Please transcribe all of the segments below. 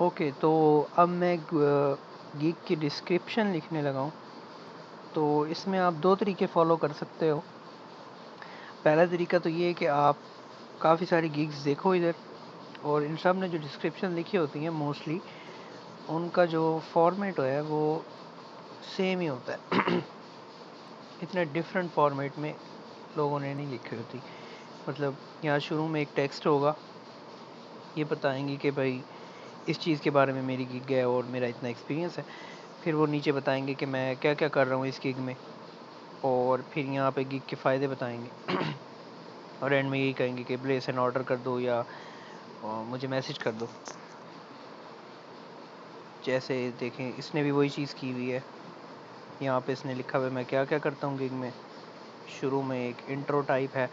Okay, तो अब मैं गिग की डिस्क्रिप्शन लिखने लगा हूँ। तो इसमें आप दो तरीके फॉलो कर सकते हो। पहला तरीका तो ये है कि आप काफ़ी सारी गिग्स देखो इधर, और इन सब ने जो डिस्क्रिप्शन लिखी होती हैं मोस्टली उनका जो फॉर्मेट है वो सेम ही होता है। इतने डिफरेंट फॉर्मेट में लोगों ने नहीं लिखी होती। मतलब यहाँ शुरू में एक टेक्स्ट होगा, ये बताएंगे कि भाई इस चीज़ के बारे में मेरी गिग है और मेरा इतना एक्सपीरियंस है। फिर वो नीचे बताएंगे कि मैं क्या क्या कर रहा हूँ इस गिग में, और फिर यहाँ पे गिग के फ़ायदे बताएंगे। और एंड में यही कहेंगे कि प्लेस एन ऑर्डर कर दो या मुझे मैसेज कर दो। जैसे देखें, इसने भी वही चीज़ की हुई है। यहाँ पे इसने लिखा हुआ है मैं क्या क्या करता हूँ गिग में। शुरू में एक इंट्रो टाइप है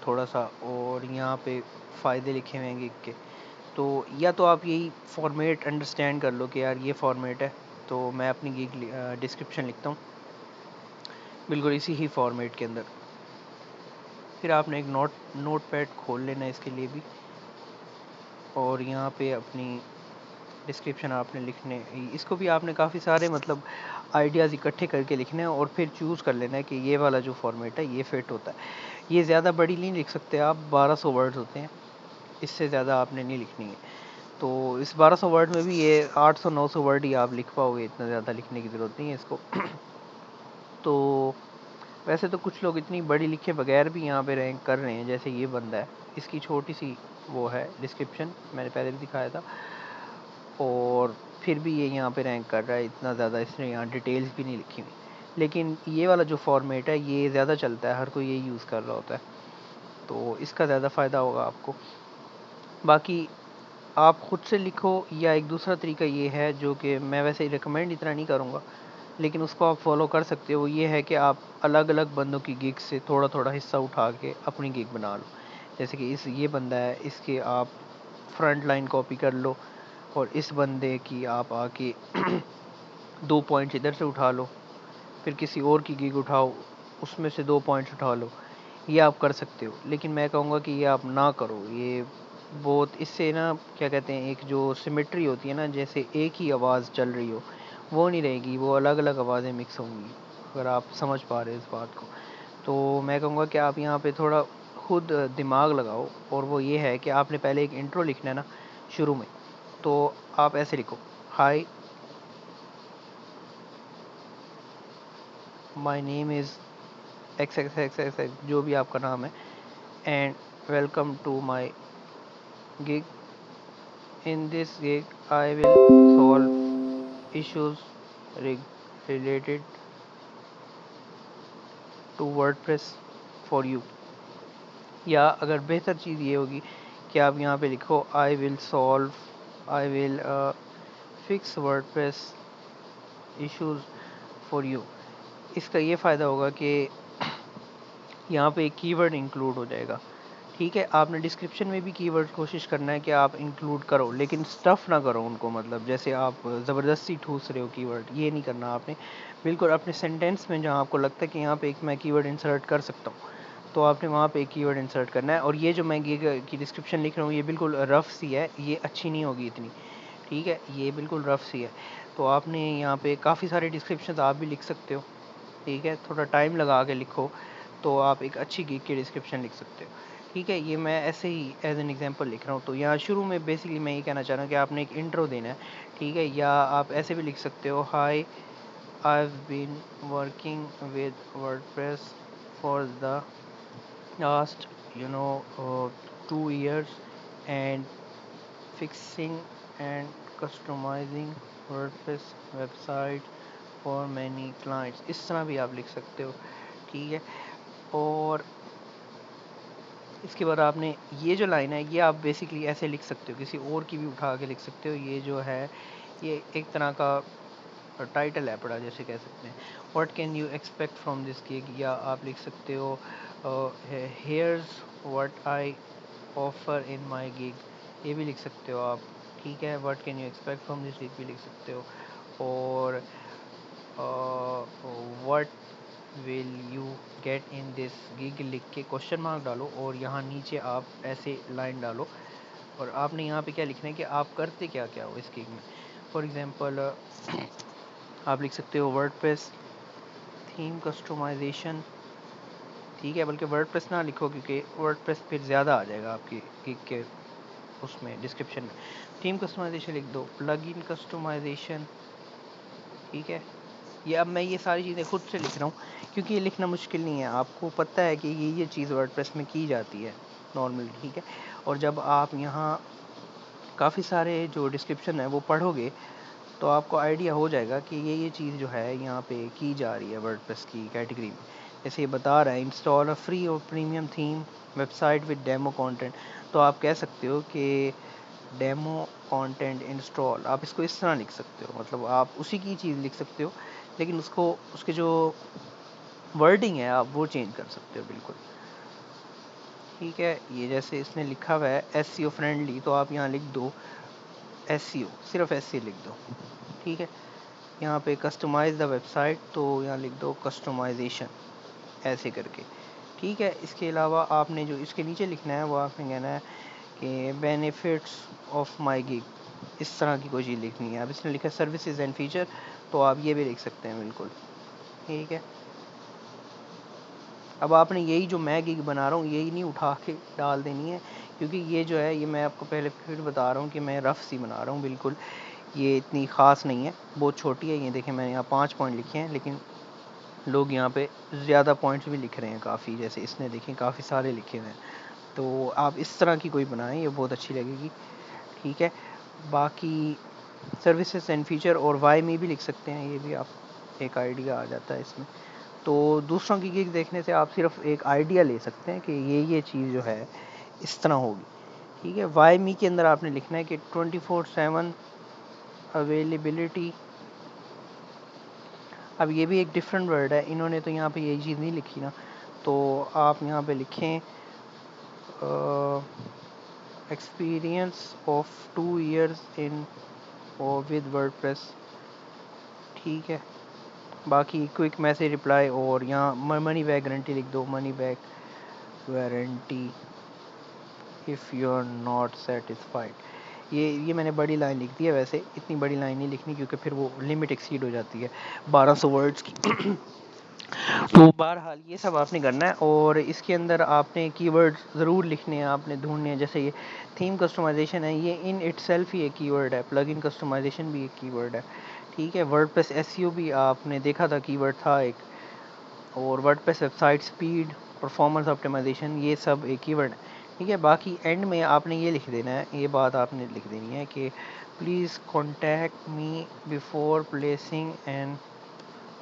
थोड़ा सा, और यहाँ पे फ़ायदे लिखे हुए हैं गिग के। तो या तो आप यही फॉर्मेट अंडरस्टैंड कर लो कि यार ये फॉर्मेट है, तो मैं अपनी गिग डिस्क्रिप्शन लिखता हूँ बिल्कुल इसी ही फॉर्मेट के अंदर। फिर आपने एक नोट पैड खोल लेना है इसके लिए भी, और यहाँ पे अपनी डिस्क्रिप्शन आपने लिखने, इसको भी आपने काफ़ी सारे मतलब आइडियाज़ इकट्ठे करके लिखने हैं, और फिर चूज़ कर लेना है कि ये वाला जो फॉर्मेट है ये फिट होता है। ये ज़्यादा बड़ी नहीं लिख सकते आप, 1200 वर्ड्स होते हैं, इससे ज़्यादा आपने नहीं लिखनी है। तो इस 1200 वर्ड में भी ये 800-900 वर्ड ही आप लिख पाओगे, इतना ज़्यादा लिखने की ज़रूरत नहीं है इसको। तो वैसे तो कुछ लोग इतनी बड़ी लिखे बगैर भी यहाँ पे रैंक कर रहे हैं, जैसे ये बंदा है, इसकी छोटी सी वो है डिस्क्रिप्शन, मैंने पहले भी दिखाया था, और फिर भी ये यहाँ पे रैंक कर रहा है। इतना ज़्यादा इसने यहाँ डिटेल्स भी नहीं लिखी हुई। लेकिन ये वाला जो फॉर्मेट है ये ज़्यादा चलता है, हर कोई ये यूज़ कर रहा होता है, तो इसका ज़्यादा फ़ायदा होगा आपको। बाकी आप ख़ुद से लिखो, या एक दूसरा तरीका ये है जो कि मैं वैसे रिकमेंड इतना नहीं करूँगा, लेकिन उसको आप फॉलो कर सकते हो। वो ये है कि आप अलग अलग बंदों की गिग से थोड़ा थोड़ा हिस्सा उठा के अपनी गिग बना लो। जैसे कि ये बंदा है, इसके आप फ्रंट लाइन कॉपी कर लो, और इस बंदे की आप आके 2 पॉइंट्स इधर से उठा लो, फिर किसी और की गिग उठाओ, उसमें से 2 पॉइंट्स उठा लो। ये आप कर सकते हो, लेकिन मैं कहूँगा कि ये आप ना करो। ये बहुत, इससे ना क्या कहते हैं, एक जो सिमेट्री होती है ना, जैसे एक ही आवाज़ चल रही हो, वो नहीं रहेगी, वो अलग अलग आवाज़ें मिक्स होंगी। अगर आप समझ पा रहे हो इस बात को, तो मैं कहूँगा कि आप यहाँ पे थोड़ा खुद दिमाग लगाओ, और वो ये है कि आपने पहले एक इंट्रो लिखना है ना शुरू में। तो आप ऐसे लिखो, hi my name is X X X X X, जो भी आपका नाम है, and welcome to my gig. In this gig I will solve issues related to WordPress for you. या अगर बेहतर चीज़ ये होगी कि आप यहाँ पे लिखो I will fix WordPress issues for you. इसका ये फ़ायदा होगा कि यहाँ पे एक कीवर्ड इंक्लूड हो जाएगा। ठीक है, आपने डिस्क्रिप्शन में भी कीवर्ड कोशिश करना है कि आप इंक्लूड करो, लेकिन स्टफ़ ना करो उनको, मतलब जैसे आप ज़बरदस्ती ठूस रहे हो कीवर्ड, ये नहीं करना आपने। बिल्कुल अपने सेंटेंस में जहाँ आपको लगता है कि यहाँ पे एक मैं कीवर्ड इंसर्ट कर सकता हूँ, तो आपने वहाँ पे एक कीवर्ड इंसर्ट करना है। और ये जो मैं गिग की डिस्क्रिप्शन लिख रहा हूँ ये बिल्कुल रफ़ सी है, ये अच्छी नहीं होगी इतनी। ठीक है, ये बिल्कुल रफ़ सी है, तो आपने यहाँ पे काफ़ी सारे डिस्क्रिप्शन आप भी लिख सकते हो। ठीक है, थोड़ा टाइम लगा के लिखो, तो आप एक अच्छी गिग की डिस्क्रिप्शन लिख सकते हो। ठीक है, ये मैं ऐसे ही एज एन एग्जांपल लिख रहा हूँ। तो यहाँ शुरू में बेसिकली मैं ये कहना चाह रहा हूँ कि आपने एक इंट्रो देना है। ठीक है, या आप ऐसे भी लिख सकते हो, hi I have been working with WordPress for the last 2 years and fixing and customizing WordPress website for many clients। इस तरह भी आप लिख सकते हो। ठीक है, और इसके बाद आपने ये जो लाइन है ये आप बेसिकली ऐसे लिख सकते हो, किसी और की भी उठा के लिख सकते हो। ये जो है ये एक तरह का टाइटल है पड़ा, जैसे कह सकते हैं, what can you expect from this gig. या आप लिख सकते हो hairs what I offer in my gig, ये भी लिख सकते हो आप। ठीक है, what can you expect from this gig भी लिख सकते हो, और what will you get in this gig लिख के क्वेश्चन मार्क डालो, और यहाँ नीचे आप ऐसे लाइन डालो, और आपने यहाँ पे क्या लिखना है कि आप करते क्या क्या हो इस गिग में। फॉर एग्जांपल आप लिख सकते हो वर्डप्रेस थीम कस्टमाइजेशन, ठीक है, बल्कि वर्डप्रेस ना लिखो क्योंकि वर्डप्रेस फिर ज़्यादा आ जाएगा आपकी गिग के उसमें डिस्क्रिप्शन में। थीम कस्टमाइजेशन लिख दो, प्लगइन कस्टमाइजेशन, ठीक है। ये अब मैं ये सारी चीज़ें खुद से लिख रहा हूँ क्योंकि ये लिखना मुश्किल नहीं है, आपको पता है कि ये चीज़ वर्डप्रेस में की जाती है नॉर्मली, ठीक है। और जब आप यहाँ काफ़ी सारे जो डिस्क्रिप्शन है वो पढ़ोगे तो आपको आइडिया हो जाएगा कि ये चीज़ जो है यहाँ पे की जा रही है वर्डप्रेस की कैटेगरी में। जैसे ये बता रहा है इंस्टॉल अ फ्री और premium theme website with demo content, तो आप कह सकते हो कि डेमो कंटेंट इंस्टॉल, आप इसको इस तरह लिख सकते हो, मतलब आप उसी की चीज़ लिख सकते हो लेकिन उसको उसके जो वर्डिंग है आप वो चेंज कर सकते हो बिल्कुल, ठीक है। ये जैसे इसने लिखा हुआ है एसईओ फ्रेंडली, तो आप यहाँ लिख दो एसईओ, सिर्फ एसईओ लिख दो, ठीक है। यहाँ पे कस्टमाइज़ द वेबसाइट, तो यहाँ लिख दो कस्टमाइजेशन ऐसे करके, ठीक है। इसके अलावा आपने जो इसके नीचे लिखना है वो आपने कहना है कि बेनिफिट्स ऑफ माई गिग, इस तरह की कोई चीज़ लिखनी है। अब इसने लिखा है सर्विसेज एंड फीचर, तो आप ये भी लिख सकते हैं बिल्कुल, ठीक है। अब आपने यही जो मैं गिग बना रहा हूँ यही नहीं उठा के डाल देनी है, क्योंकि ये जो है ये मैं आपको पहले फिर बता रहा हूँ कि मैं रफ सी बना रहा हूँ बिल्कुल, ये इतनी ख़ास नहीं है, बहुत छोटी है। ये देखें मैंने यहाँ 5 पॉइंट लिखे हैं, लेकिन लोग यहाँ पे ज़्यादा पॉइंट्स भी लिख रहे हैं काफ़ी, जैसे इसने देखें काफ़ी सारे लिखे हुए हैं। तो आप इस तरह की कोई बनाएं, ये बहुत अच्छी लगेगी, ठीक है। बाकी सर्विसेज एंड फीचर और वाई में भी लिख सकते हैं, ये भी आप एक आइडिया आ जाता है इसमें। तो दूसरों की गिग देखने से आप सिर्फ एक आइडिया ले सकते हैं कि ये चीज़ जो है इस तरह होगी, ठीक है। वाई मी के अंदर आपने लिखना है कि 24/7 अवेलेबिलिटी। अब ये भी एक डिफरेंट वर्ड है, इन्होंने तो यहाँ पे यही चीज़ नहीं लिखी ना, तो आप यहाँ पे लिखें एक्सपीरियंस ऑफ 2 years इन और विद वर्डप्रेस, ठीक है। बाकी क्विक मैसेज रिप्लाई, और यहाँ मनी बैक गारंटी लिख दो, money back guarantee if you are not satisfied. ये मैंने बड़ी लाइन लिख दी है, वैसे इतनी बड़ी लाइन नहीं लिखनी क्योंकि फिर वो लिमिट एक्सीड हो जाती है 1200 वर्ड्स की। तो बहरहाल ये सब आपने करना है, और इसके अंदर आपने कीवर्ड्स ज़रूर लिखने हैं, आपने ढूंढने हैं। जैसे ये थीम कस्टमाइजेशन है, ये इन इटसेल्फ ही एक कीवर्ड है, प्लगइन कस्टमाइजेशन भी एक कीवर्ड है, ठीक है। वर्डप्रेस एसईओ भी आपने देखा था कीवर्ड था एक, और WordPress website speed, performance optimisation, ये सब एक कीवर्ड है, ठीक है। बाकी एंड में आपने ये लिख देना है, ये बात आपने लिख देनी है कि please contact me before placing an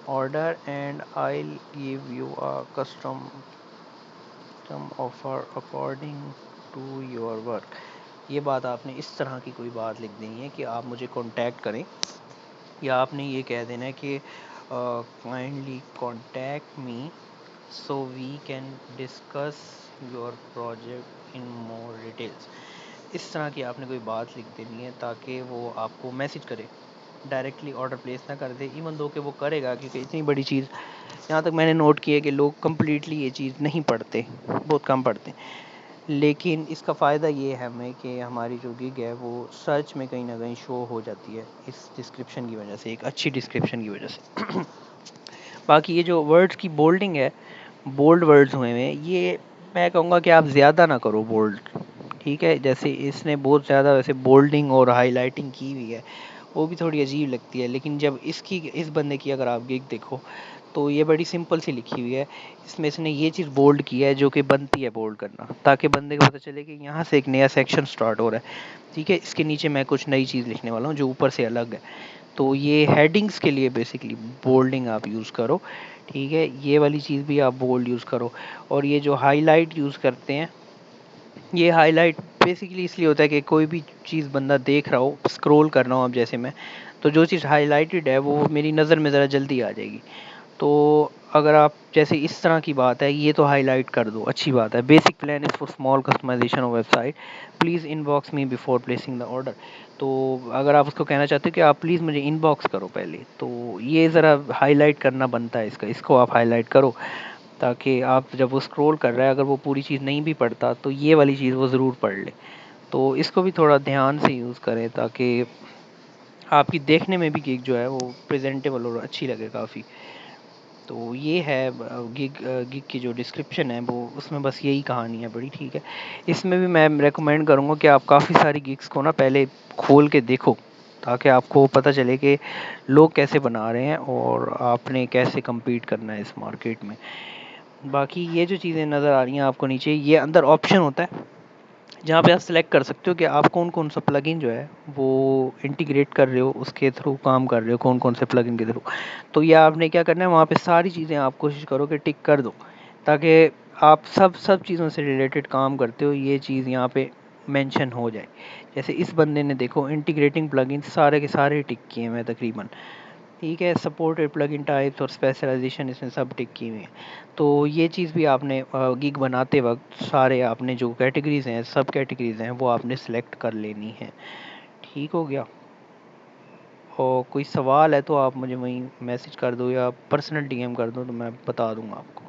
order and I'll give you a custom offer according to your work। ये बात आपने इस तरह की कोई बात लिख देनी है कि आप मुझे कांटेक्ट करें, या आपने ये कह देना है कि kindly contact me so we can discuss your project in more details. इस तरह की आपने कोई बात लिख देनी है ताकि वो आपको मैसेज करे, डायरेक्टली ऑर्डर प्लेस ना कर दे, इवन दो कि वो करेगा, क्योंकि इतनी बड़ी चीज़ यहाँ तक मैंने नोट किया कि लोग कम्प्लीटली ये चीज़ नहीं पढ़ते, बहुत कम पढ़ते। लेकिन इसका फ़ायदा ये है हमें कि हमारी जो गिग है वो सर्च में कहीं ना कहीं शो हो जाती है इस डिस्क्रिप्शन की वजह से, एक अच्छी डिस्क्रिप्शन की वजह से। बाकी ये जो वर्ड्स की बोल्डिंग है, बोल्ड वर्ड्स हुए हैं, ये मैं कहूँगा कि आप ज़्यादा ना करो बोल्ड, ठीक है। जैसे इसने बहुत ज़्यादा वैसे बोल्डिंग और हाईलाइटिंग की हुई है, वो भी थोड़ी अजीब लगती है, लेकिन जब इस बंदे की अगर आप गिग देखो तो ये बड़ी सिंपल सी लिखी हुई है। इसमें इसने ये चीज़ बोल्ड किया है जो कि बनती है बोल्ड करना, ताकि बंदे को पता चले कि यहाँ से एक नया सेक्शन स्टार्ट हो रहा है, ठीक है। इसके नीचे मैं कुछ नई चीज़ लिखने वाला हूँ जो ऊपर से अलग है, तो ये हेडिंग्स के लिए बेसिकली बोल्डिंग आप यूज़ करो, ठीक है। ये वाली चीज़ भी आप बोल्ड यूज़ करो। और ये जो हाईलाइट यूज़ करते हैं, ये हाईलाइट बेसिकली इसलिए होता है कि कोई भी चीज़ बंदा देख रहा हो, स्क्रॉल कर रहा हूँ अब जैसे मैं, तो जो चीज़ हाईलाइटेड है वो मेरी नज़र में ज़रा जल्दी आ जाएगी। तो अगर आप जैसे इस तरह की बात है, ये तो हाईलाइट कर दो, अच्छी बात है। Basic plan is for small customisation of website, please inbox me before placing the order. तो अगर आप उसको कहना चाहते हो कि आप प्लीज़ मुझे इनबॉक्स करो पहले, तो ये ज़रा हाईलाइट करना बनता है इसका, इसको आप हाईलाइट करो, ताकि आप जब वो स्क्रॉल कर रहा है अगर वो पूरी चीज़ नहीं भी पढ़ता तो ये वाली चीज़ वो ज़रूर पढ़ ले। तो इसको भी थोड़ा ध्यान से यूज़ करें ताकि आपकी देखने में भी गिग जो है वो प्रेजेंटेबल और अच्छी लगे काफ़ी। तो ये है गिग की जो डिस्क्रिप्शन है वो, उसमें बस यही कहानी है बड़ी, ठीक है। इसमें भी मैं रेकमेंड करूँगा कि आप काफ़ी सारी गिग्स को ना पहले खोल के देखो, ताकि आपको पता चले कि लोग कैसे बना रहे हैं और आपने कैसे compete करना है इस मार्केट में। बाकी ये जो चीज़ें नज़र आ रही हैं आपको नीचे, ये अंदर ऑप्शन होता है जहाँ पे आप सेलेक्ट कर सकते हो कि आप कौन कौन सा प्लगइन जो है वो इंटीग्रेट कर रहे हो, उसके थ्रू काम कर रहे हो, कौन कौन से प्लगइन के थ्रू। तो ये आपने क्या करना है, वहाँ पे सारी चीज़ें आप कोशिश करो कि टिक कर दो, ताकि आप सब चीज़ों से रिलेटेड काम करते हो, ये चीज़ यहाँ पे मेंशन हो जाए। जैसे इस बंदे ने देखो इंटीग्रेटिंग प्लगइन सारे के सारे टिक किए हैं तकरीबन, ठीक है। सपोर्टेड प्लगइन टाइप्स और स्पेशलाइजेशन इसमें सब टिक की हुई है। तो ये चीज़ भी आपने गिग बनाते वक्त सारे आपने जो कैटेगरीज हैं, सब कैटेगरीज हैं, वो आपने सेलेक्ट कर लेनी है। ठीक हो गया। और कोई सवाल है तो आप मुझे वहीं मैसेज कर दो या पर्सनल डीएम कर दो, तो मैं बता दूंगा आपको।